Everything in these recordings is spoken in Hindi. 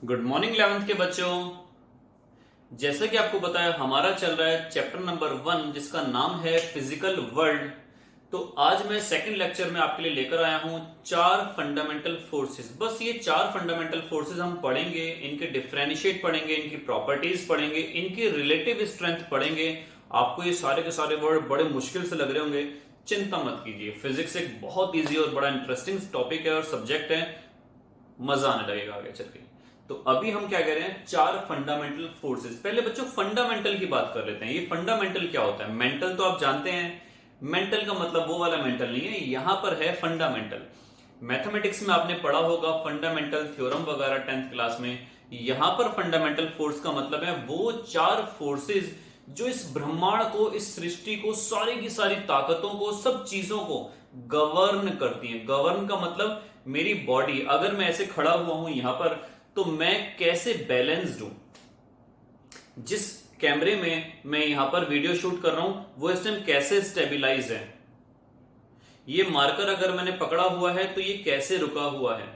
गुड मॉर्निंग 11th के बच्चों। जैसे कि आपको बताया हमारा चल रहा है चैप्टर नंबर 1 जिसका नाम है फिजिकल वर्ल्ड। तो आज मैं सेकंड लेक्चर में आपके लिए लेकर आया हूं चार फंडामेंटल फोर्सेस। बस ये चार फंडामेंटल फोर्सेस हम पढ़ेंगे, इनके डिफरेंशिएट पढ़ेंगे, इनकी प्रॉपर्टीज पढ़ेंगे, इनकी रिलेटिव स्ट्रेंथ पढ़ेंगे। आपको ये सारे के सारे वर्ड बड़े मुश्किल से लग रहे होंगे, चिंता मत कीजिए। फिजिक्स एक बहुत ईजी और बड़ा इंटरेस्टिंग टॉपिक है और सब्जेक्ट है, मजा आने लगेगा आगे चल के। तो अभी हम क्या कह रहे हैं, चार फंडामेंटल फोर्सेस। पहले बच्चों फंडामेंटल की बात कर लेते हैं। ये फंडामेंटल क्या होता है? मेंटल तो आप जानते हैं, मेंटल का मतलब वो वाला मेंटल नहीं है, यहां पर है फंडामेंटल। मैथमेटिक्स में आपने पढ़ा होगा फंडामेंटल थ्योरम वगैरह 10th क्लास में। यहां पर फंडामेंटल फोर्स का मतलब है वो चार फोर्सेस जो इस ब्रह्मांड को, इस सृष्टि को, सारी की सारी ताकतों को, सब चीजों को गवर्न करती हैं। गवर्न का मतलब मेरी बॉडी, अगर मैं ऐसे खड़ा हुआ हूं यहां पर, तो मैं कैसे बैलेंस्ड हूं। जिस कैमरे में मैं यहां पर वीडियो शूट कर रहा हूं वो इस टाइम कैसे स्टेबिलाइज है। ये मार्कर अगर मैंने पकड़ा हुआ है तो ये कैसे रुका हुआ है।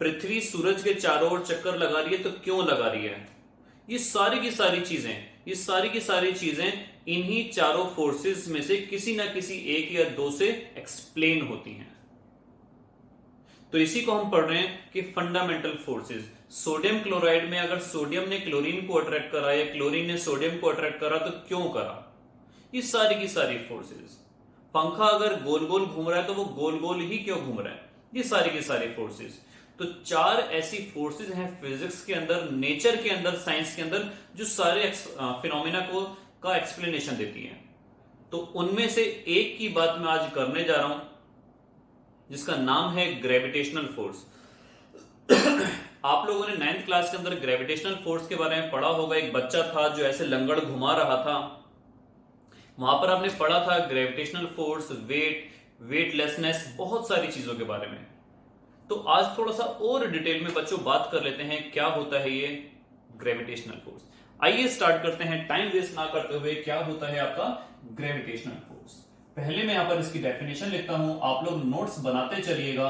पृथ्वी सूरज के चारों ओर चक्कर लगा रही है तो क्यों लगा रही है। ये सारी की सारी चीजें, ये सारी की सारी चीजें इन्हीं चारों फोर्सेस में से किसी ना किसी एक या दो से एक्सप्लेन होती हैं। तो इसी को हम पढ़ रहे हैं कि फंडामेंटल फोर्सेस। सोडियम क्लोराइड में अगर सोडियम ने क्लोरीन को अट्रैक्ट करा या क्लोरीन ने सोडियम को अट्रैक्ट करा तो क्यों करा। ये सारी की सारी फोर्सेस। पंखा अगर गोल गोल घूम रहा है तो वो गोल गोल ही क्यों घूम रहा है। ये सारी की सारी फोर्सेस। तो चार ऐसी फोर्सेस हैं फिजिक्स के अंदर, नेचर के अंदर, साइंस के अंदर, जो सारे फिनोमिना को का एक्सप्लेनेशन देती हैं। तो उनमें से एक की बात मैं आज करने जा रहा हूं जिसका नाम है ग्रेविटेशनल फोर्स। आप लोगों ने 9th क्लास के अंदर ग्रेविटेशनल फोर्स के बारे में पढ़ा होगा। एक बच्चा था जो ऐसे लंगड़ घुमा रहा था, वहां पर आपने पढ़ा था ग्रेविटेशनल फोर्स, वेट, वेटलेसनेस, बहुत सारी चीजों के बारे में। तो आज थोड़ा सा और डिटेल में बच्चों बात कर लेते हैं क्या होता है ये ग्रेविटेशनल फोर्स। आइए स्टार्ट करते हैं, टाइम वेस्ट ना करते हुए। क्या होता है आपका ग्रेविटेशनल फोर्स? पहले मैं यहां पर इसकी डेफिनेशन लिखता हूं, आप लोग नोट्स बनाते चलिएगा।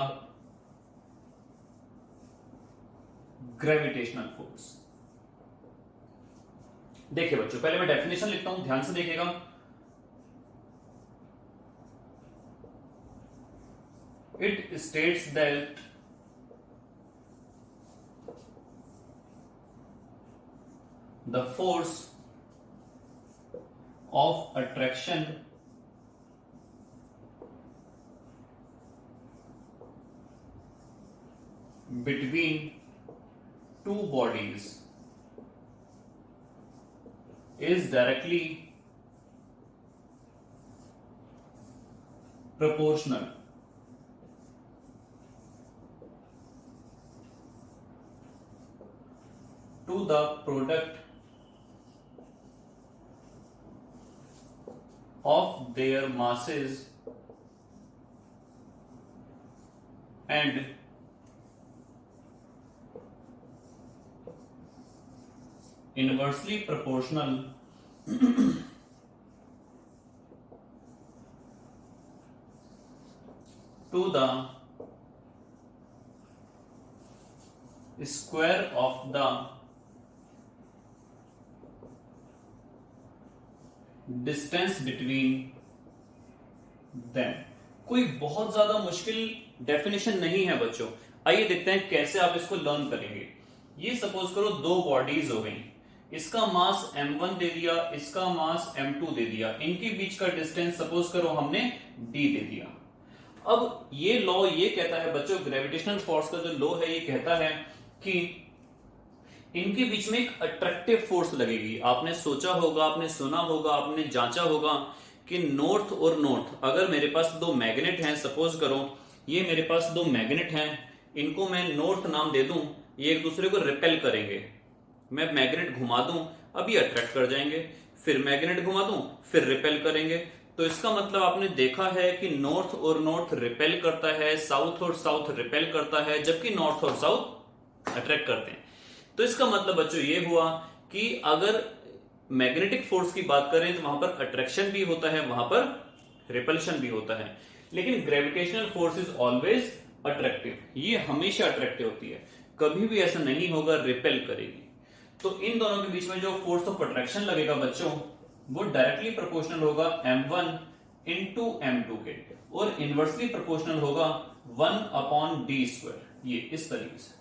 ग्रेविटेशनल फोर्स, देखिए बच्चों पहले मैं डेफिनेशन लिखता हूं, ध्यान से देखिएगा। It states that the force of attraction between two bodies is directly proportional to the product of their masses and inversely proportional to the square of the distance between them. कोई बहुत ज्यादा मुश्किल डेफिनेशन नहीं है बच्चों। आइए देखते हैं कैसे आप इसको लर्न करेंगे। ये सपोज करो दो बॉडीज हो गई, इसका मास m1 दे दिया, इसका मास m2 दे दिया, इनके बीच का डिस्टेंस सपोज करो हमने d दे दिया। अब ये लॉ ये कहता है बच्चों, ग्रेविटेशनल फोर्स का जो लॉ है ये कहता है कि इनके बीच में एक अट्रैक्टिव फोर्स लगेगी। आपने सोचा होगा, आपने सुना होगा, आपने जांचा होगा कि नॉर्थ और नॉर्थ, अगर मेरे पास दो मैग्नेट हैं, सपोज करो ये मेरे पास दो मैग्नेट हैं, इनको मैं नॉर्थ नाम दे दूं, ये एक दूसरे को रिपेल करेंगे। मैं मैग्नेट घुमा दूं, अब ये अट्रैक्ट कर जाएंगे, फिर मैग्नेट घुमा दूं, फिर रिपेल करेंगे। तो इसका मतलब आपने देखा है कि नॉर्थ और नॉर्थ रिपेल करता है, साउथ और साउथ रिपेल करता है, जबकि नॉर्थ और साउथ अट्रैक्ट करते हैं। तो इसका मतलब बच्चों ये हुआ कि अगर मैग्नेटिक फोर्स की बात करें तो वहां पर अट्रैक्शन भी होता है, वहां पर रिपल्शन भी होता है। लेकिन gravitational force is always attractive, ये हमेशा अट्रैक्टिव होती है। कभी भी ऐसा नहीं होगा, रिपेल करेगी। तो इन दोनों के बीच में जो फोर्स ऑफ अट्रैक्शन लगेगा बच्चों, वो डायरेक्टली प्रोपोर्शनल होगा m1 इंटू m2 के, और इनवर्सली प्रोपोर्शनल होगा 1/d²। ये इस तरीके से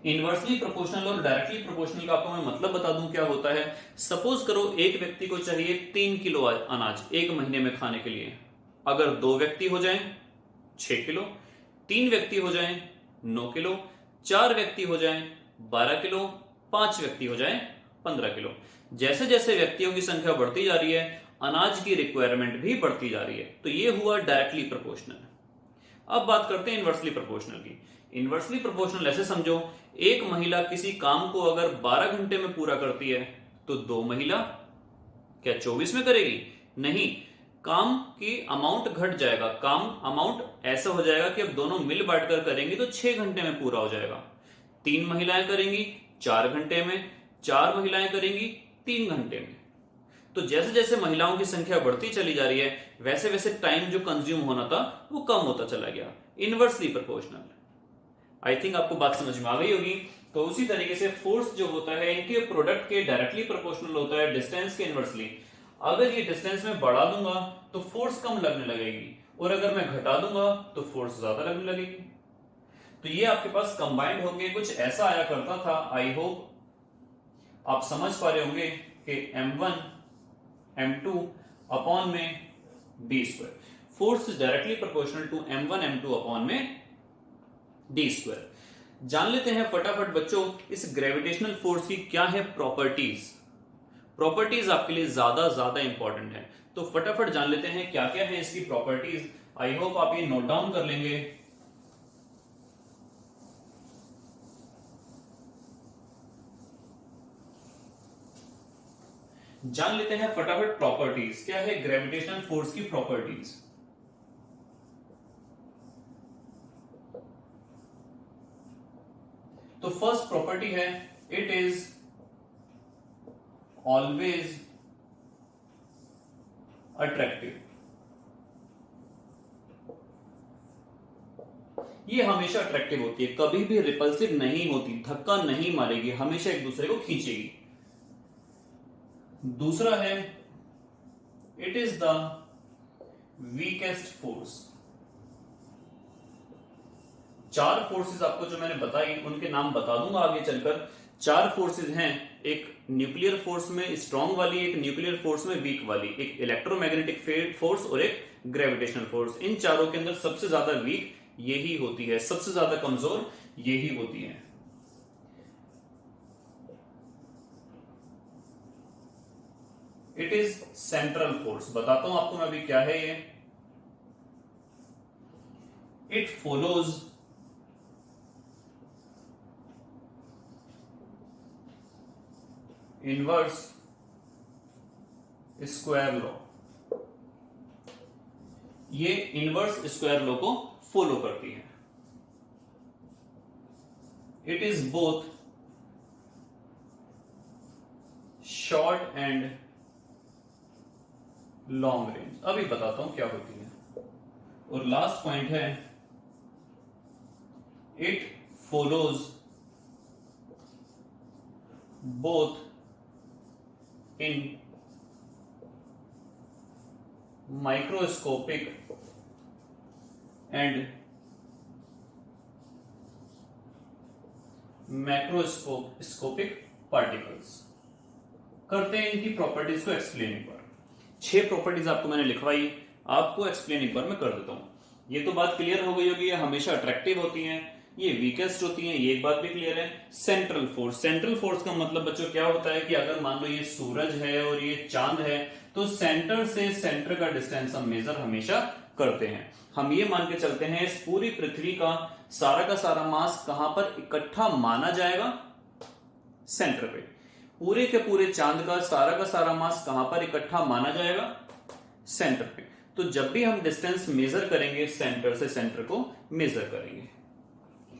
इनवर्सली प्रोपोर्शनल और डायरेक्टली प्रोपोर्शनल का आपको मैं मतलब बता दूं क्या होता है। सपोज करो एक व्यक्ति को चाहिए 3 किलो अनाज एक महीने में खाने के लिए। अगर 2 व्यक्ति हो जाएं 6 किलो, 3 व्यक्ति हो जाएं 9 किलो, 4 व्यक्ति हो जाएं 12 किलो, 5 व्यक्ति हो जाएं 15 किलो। जैसे जैसे व्यक्तियों की संख्या बढ़ती जा रही है, अनाज की रिक्वायरमेंट भी बढ़ती जा रही है। तो ये हुआ डायरेक्टली प्रोपोर्शनल। अब बात करते हैं इनवर्सली प्रोपोर्शनल की। इनवर्सली प्रोपोर्शनल ऐसे समझो, एक महिला किसी काम को अगर 12 घंटे में पूरा करती है तो 2 महिला क्या 24 में करेगी? नहीं, काम की अमाउंट घट जाएगा। काम अमाउंट ऐसा हो जाएगा कि अब दोनों मिल बांटकर करेंगी तो 6 घंटे में पूरा हो जाएगा। 3 महिलाएं करेंगी 4 घंटे में, 4 महिलाएं करेंगी 3 घंटे में। तो जैसे जैसे महिलाओं की संख्या बढ़ती चली जा रही है, वैसे वैसे टाइम जो कंज्यूम होना था वो कम होता चला गया। Inversely proportional. आई थिंक आपको बात समझ में आ गई होगी। तो उसी तरीके से फोर्स जो होता है इनके प्रोडक्ट के डायरेक्टली प्रोपोर्शनल होता है डिस्टेंस के इनवर्सली। अगर ये डिस्टेंस में बढ़ा दूंगा तो फोर्स कम लगने लगेगी, और अगर मैं घटा दूंगा तो फोर्स ज्यादा लगने लगेगी। तो ये आपके पास कंबाइंड होके कुछ ऐसा आया करता था। आई होप आप समझ पा रहे होंगे कि m1 m2 अपॉन में d²। Force is directly proportional to m1 m2 upon में d²। जान लेते हैं फटाफट बच्चों इस ग्रेविटेशनल फोर्स की क्या है प्रॉपर्टीज। प्रॉपर्टीज आपके लिए ज्यादा इंपॉर्टेंट है, तो फटाफट जान लेते हैं क्या क्या है इसकी प्रॉपर्टीज। आई होप आप ये नोट डाउन कर लेंगे। जान लेते हैं फटाफट प्रॉपर्टीज। क्या है ग्रेविटेशनल फोर्स की प्रॉपर्टीज? तो फर्स्ट प्रॉपर्टी है इट इज ऑलवेज अट्रैक्टिव। ये हमेशा अट्रैक्टिव होती है, कभी भी रिपल्सिव नहीं होती, धक्का नहीं मारेगी, हमेशा एक दूसरे को खींचेगी। दूसरा है it is the weakest force. 4 forces आपको जो मैंने बताई उनके नाम बता दूंगा आगे चलकर। 4 फोर्सेस हैं, एक न्यूक्लियर फोर्स में स्ट्रॉन्ग वाली, एक न्यूक्लियर फोर्स में वीक वाली, एक इलेक्ट्रोमैग्नेटिक फोर्स और एक ग्रेविटेशनल फोर्स। इन चारों के अंदर सबसे ज्यादा वीक यही होती है, सबसे ज्यादा कमजोर यही होती है। It is central force. बताता हूं आपको मैं अभी क्या है ये। It follows inverse square law. ये इनवर्स स्क्वायर लॉ को फॉलो करती है। It is both short and long range. अभी बताता हूं क्या होती है। और लास्ट पॉइंट है it follows both in microscopic and macroscopic particles. करते हैं इनकी प्रॉपर्टीज को एक्सप्लेन एक बार। 6 प्रॉपर्टीज आपको मैंने लिखवाई, आपको एक्सप्लेन एक बार मैं कर देता हूं। ये तो बात क्लियर हो गई होगी, ये हमेशा अट्रैक्टिव होती हैं, ये वीकेस्ट होती हैं, ये एक बात भी क्लियर है। Central force. सेंट्रल फोर्स का मतलब बच्चों क्या होता है कि अगर मान लो ये सूरज है और ये चांद है, तो सेंटर से सेंटर का डिस्टेंस हम मेजर हमेशा करते हैं। हम ये मान के चलते हैं इस पूरी पृथ्वी का सारा मास कहां पर इकट्ठा माना जाएगा? सेंटर पे। पूरे के पूरे चांद का सारा मास कहां पर इकट्ठा माना जाएगा? सेंटर पे। तो जब भी हम डिस्टेंस मेजर करेंगे सेंटर से सेंटर को मेजर करेंगे।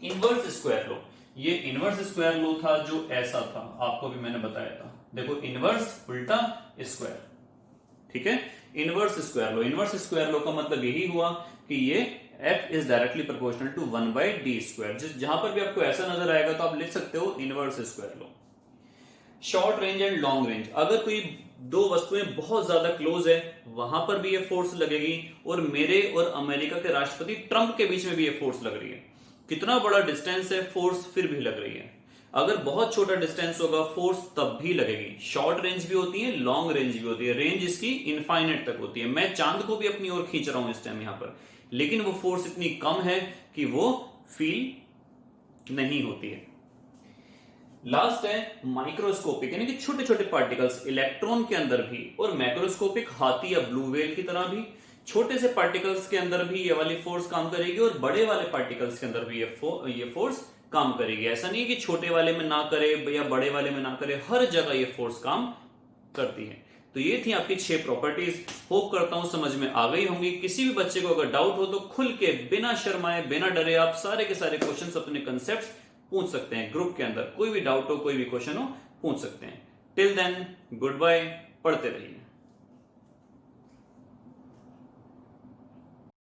Inverse square law. ये इनवर्स स्क्वायर लॉ था जो ऐसा था, आपको भी मैंने बताया था। देखो इनवर्स उल्टा स्क्वायर, ठीक है। Inverse square law. Inverse square law का मतलब यही हुआ कि ये F is directly proportional to 1/d²। जहां पर भी आपको ऐसा नजर आएगा तो आप लिख सकते हो inverse square low. Short range and long range, अगर कोई दो वस्तुएं बहुत ज्यादा क्लोज है वहां पर भी ये फोर्स लगेगी, और मेरे और अमेरिका के राष्ट्रपति ट्रंप के बीच में भी ये फोर्स लग रही है। कितना बड़ा डिस्टेंस है, फोर्स फिर भी लग रही है। अगर बहुत छोटा डिस्टेंस होगा फोर्स तब भी लगेगी। शॉर्ट रेंज भी होती है, लॉन्ग रेंज भी होती है, रेंज इसकी इनफाइनेट तक होती है। मैं चांद को भी अपनी ओर खींच रहा हूं इस टाइम यहां पर, लेकिन वो फोर्स इतनी कम है कि वो फील नहीं होती है। लास्ट है माइक्रोस्कोपिक, यानी कि छोटे छोटे पार्टिकल्स इलेक्ट्रॉन के अंदर भी, और मैक्रोस्कोपिक हाथी या ब्लू व्हेल की तरह भी छोटे से पार्टिकल्स के अंदर भी ये वाली फोर्स काम करेगी, और बड़े वाले पार्टिकल्स के अंदर भी ये फोर्स काम करेगी। ऐसा नहीं कि छोटे वाले में ना करे या बड़े वाले में ना करे, हर जगह ये फोर्स काम करती है। तो ये थी आपकी 6 प्रॉपर्टीज। होप करता हूं समझ में आ गई होंगी। किसी भी बच्चे को अगर डाउट हो तो खुल के बिना शर्माए बिना डरे आप सारे के सारे क्वेश्चंस अपने कंसेप्ट्स पूछ सकते हैं ग्रुप के अंदर। कोई भी डाउट हो, कोई भी क्वेश्चन हो, पूछ सकते हैं। टिल देन गुड बाय, पढ़ते रहिए।